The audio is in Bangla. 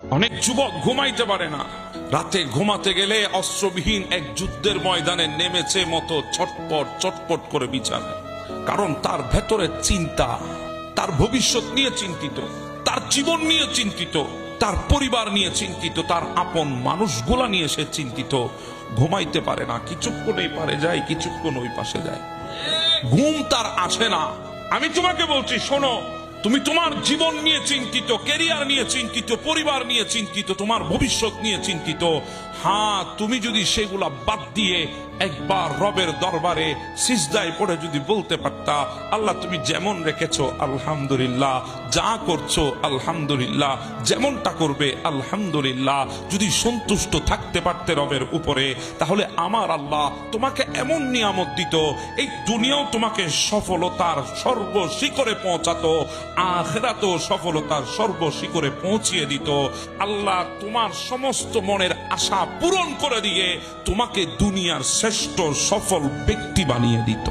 অনেক যুবক ঘুমাইতে পারে না, রাতে ঘুমাতে গেলে অস্ত্রবিহীন এক যুদ্ধের ময়দানে নেমেছে মতো ছটপট ছটপট করে বিছানায়। কারণ তার ভেতরে চিন্তা, তার ভবিষ্যৎ নিয়ে চিন্তিত, তার জীবন নিয়ে চিন্তিত, তার পরিবার নিয়ে চিন্তিত, তার আপন মানুষগুলা নিয়ে সে চিন্তিত। ঘুমাইতে পারে না, কিছুক্ষণ এই পারে যায়, কিছুক্ষণ ওই পাশে যায়, ঘুম তার আসে না। আমি তোমাকে বলছি, শোনো, তুমি তোমার জীবন নিয়ে চিন্তিত, ক্যারিয়ার নিয়ে চিন্তিত, পরিবার নিয়ে চিন্তিত, তোমার ভবিষ্যৎ নিয়ে চিন্তিত। হ্যাঁ, তুমি যদি সেগুলা বাদ দিয়ে একবার রবের দরবারে সিজদায় পড়ে যদি বলতে পারতা, আল্লাহ তুমি যেমন রেখেছো আলহামদুলিল্লাহ, যা করছো আলহামদুলিল্লাহ, যেমনটা করবে আলহামদুলিল্লাহ, যদি সন্তুষ্ট থাকতে পারতে রবের উপরে, তাহলে আমার আল্লাহ তোমাকে এমন নিয়ামত দিত, এই দুনিয়াও তোমাকে সফলতার সর্বশিখরে পৌঁছাতো, আখিরাতেও সফলতার সর্বশিখরে পৌঁছিয়ে দিত। আল্লাহ তোমার সমস্ত মনের আশা পূরণ করে দিয়ে তোমাকে দুনিয়ার শ্রেষ্ঠ সফল ব্যক্তি বানিয়ে দিত।